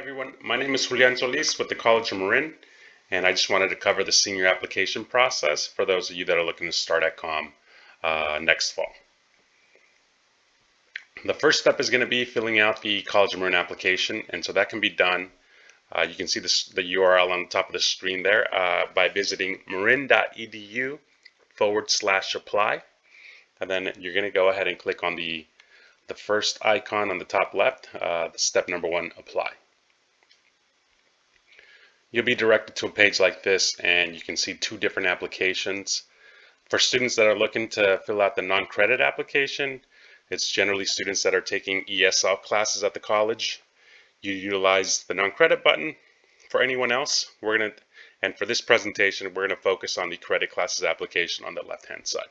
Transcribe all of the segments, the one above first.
everyone. My name is Julian S with the College of Marin, and I just wanted to cover the senior application process for those of you that are looking to start at COM next fall. The first step is going to be filling out the College of Marin application, and so that can be done. You can see the URL on the top of the screen there by visiting marin.edu/apply, and then you're going to go ahead and click on the first icon on the top left, step number 1, apply. You'll be directed to a page like this, and you can see 2 different applications. For students that are looking to fill out the non-credit application, it's generally students that are taking ESL classes at the college. You utilize the non-credit button. For anyone else, and for this presentation, we're going to focus on the credit classes application on the left-hand side.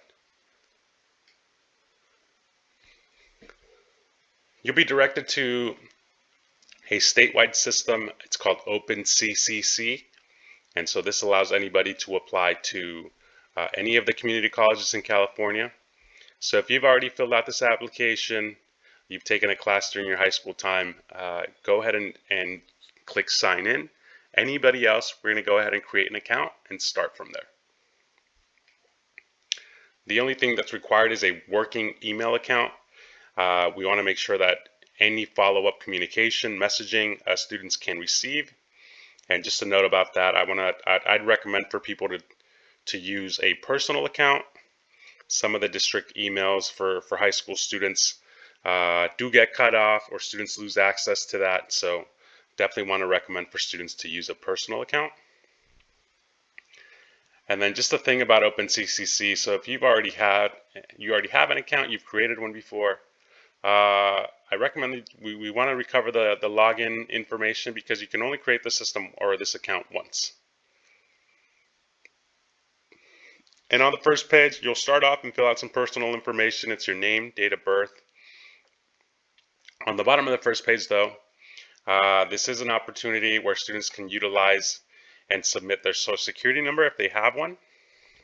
You'll be directed to a statewide system. It's called OpenCCC, and so this allows anybody to apply to any of the community colleges in California. So if you've already filled out this application, you've taken a class during your high school time, go ahead and click sign in. Anybody else, we're going to go ahead and create an account and start from there. The only thing that's required is a working email account. We want to make sure that any follow-up communication, messaging, students can receive. And just a note about that, I'd recommend for people to use a personal account. Some of the district emails for high school students do get cut off, or students lose access to that. So definitely want to recommend for students to use a personal account. And then just a thing about OpenCCC. So if you already have an account, you've created one before, I recommend that we want to recover the login information, because you can only create the system or this account once. And on the first page, you'll start off and fill out some personal information. It's your name, date of birth. On the bottom of the first page, though, this is an opportunity where students can utilize and submit their social security number if they have one.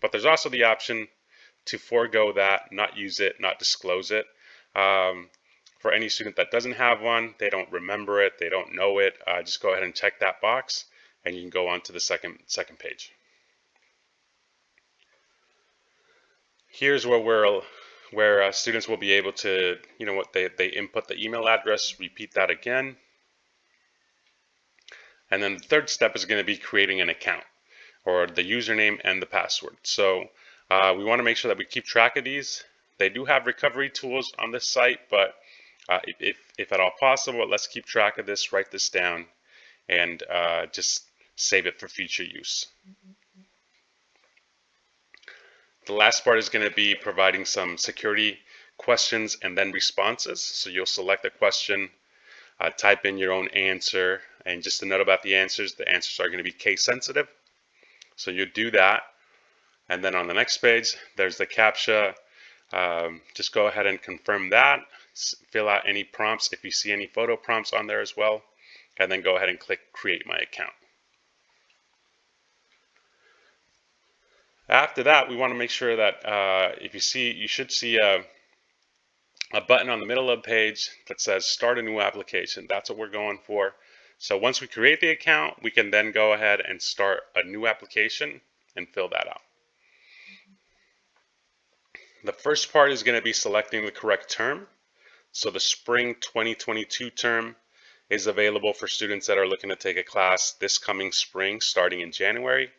But there's also the option to forego that, not use it, not disclose it. For any student that doesn't have one, they don't remember it, they don't know it, just go ahead and check that box, and you can go on to the second page. Here's where students will be able to, they input the email address, repeat that again. And then the third step is going to be creating an account, or the username and the password. So we want to make sure that we keep track of these. They do have recovery tools on this site, but if at all possible, let's keep track of this, write this down, and just save it for future use. The last part is going to be providing some security questions and then responses. So you'll select a question, type in your own answer, and just a note about the answers are going to be case sensitive. So you do that, and then on the next page, there's the CAPTCHA. Just go ahead and confirm that, fill out any prompts if you see any photo prompts on there as well, and then go ahead and click create my account. After that, we want to make sure that you should see a button on the middle of the page that says start a new application. That's what we're going for. So once we create the account, we can then go ahead and start a new application and fill that out. The first part is going to be selecting the correct term. So the spring 2022 term is available for students that are looking to take a class this coming spring starting in January.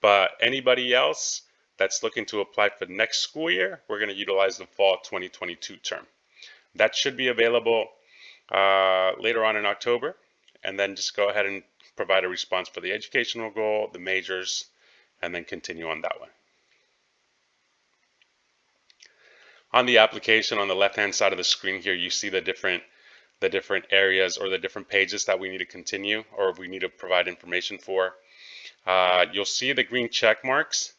But anybody else that's looking to apply for the next school year, we're going to utilize the fall 2022 term. That should be available later on in October, and then just go ahead and provide a response for the educational goal, the majors, and then continue on that way. On the application, on the left-hand side of the screen here, you see the different areas or the different pages that we need to continue, or we need to provide information for. You'll see the green check marks.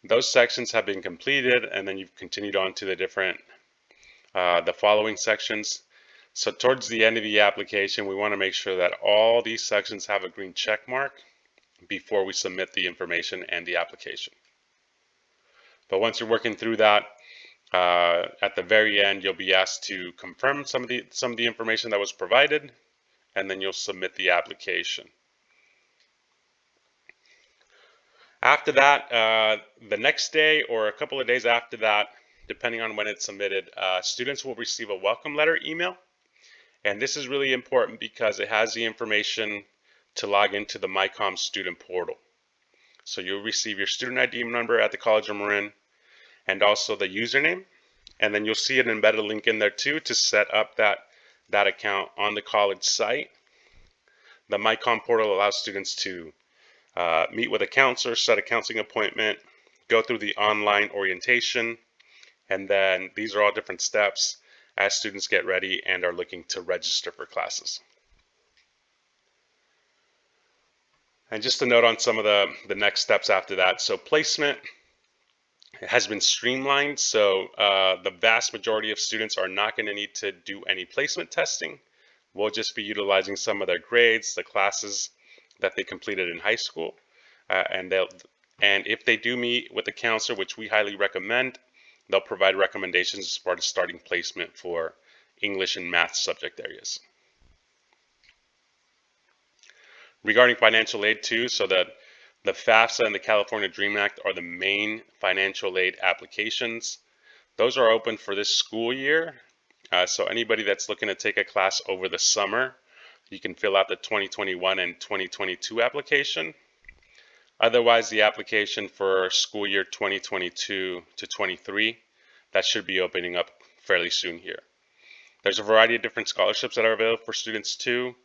Those sections have been completed, and then you've continued on to the following sections. So towards the end of the application, we want to make sure that all these sections have a green check mark before we submit the information and the application. But once you're working through that, at the very end, you'll be asked to confirm some of the information that was provided, and then you'll submit the application. After that, the next day or a couple of days after that, depending on when it's submitted, students will receive a welcome letter email. And this is really important because it has the information to log into the MyCom student portal. So you'll receive your student ID number at the College of Marin and also the username. And then you'll see an embedded link in there too to set up that account on the college site. The MyCom portal allows students to meet with a counselor, set a counseling appointment, go through the online orientation, and then these are all different steps as students get ready and are looking to register for classes. And just a note on some of the next steps after that. So placement has been streamlined, so the vast majority of students are not going to need to do any placement testing. We'll just be utilizing some of their grades, the classes that they completed in high school, and if they do meet with the counselor, which we highly recommend, they'll provide recommendations as far as starting placement for English and math subject areas. Regarding financial aid too, so that the FAFSA and the California DREAM Act are the main financial aid applications. Those are open for this school year. So anybody that's looking to take a class over the summer, you can fill out the 2021 and 2022 application. Otherwise, the application for school year 2022 to 23, that should be opening up fairly soon here. There's a variety of different scholarships that are available for students too.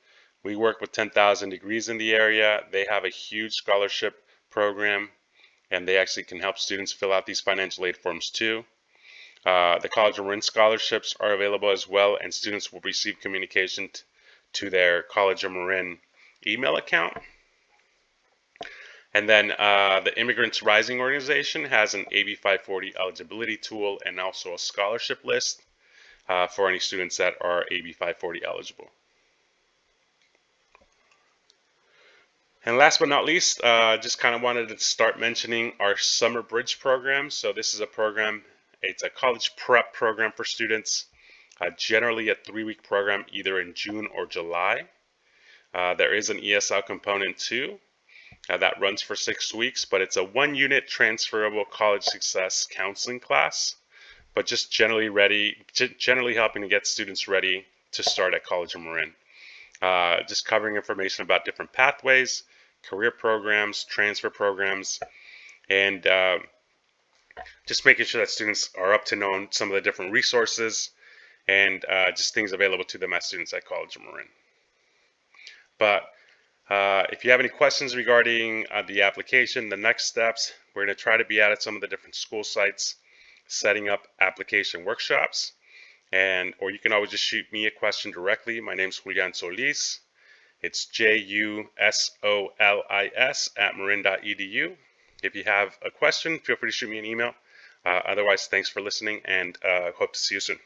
We work with 10,000 Degrees in the area. They have a huge scholarship program, and they actually can help students fill out these financial aid forms too. The College of Marin scholarships are available as well, and students will receive communication to their College of Marin email account. And then the Immigrants Rising organization has an AB 540 eligibility tool and also a scholarship list for any students that are AB 540 eligible. And last but not least, just kind of wanted to start mentioning our Summer Bridge program. So this is a program, it's a college prep program for students, generally a 3-week program either in June or July. There is an ESL component too that runs for 6 weeks, but it's a 1-unit transferable college success counseling class, but just generally helping to get students ready to start at College of Marin. Just covering information about different pathways, career programs, transfer programs, and just making sure that students are up to know on some of the different resources and just things available to them as students at College of Marin. But if you have any questions regarding the application, the next steps, we're going to try to be at some of the different school sites, setting up application workshops. Or you can always just shoot me a question directly. My name's Julian Solis. It's JUSOLIS@marin.edu. If you have a question, feel free to shoot me an email. Otherwise, thanks for listening, and hope to see you soon.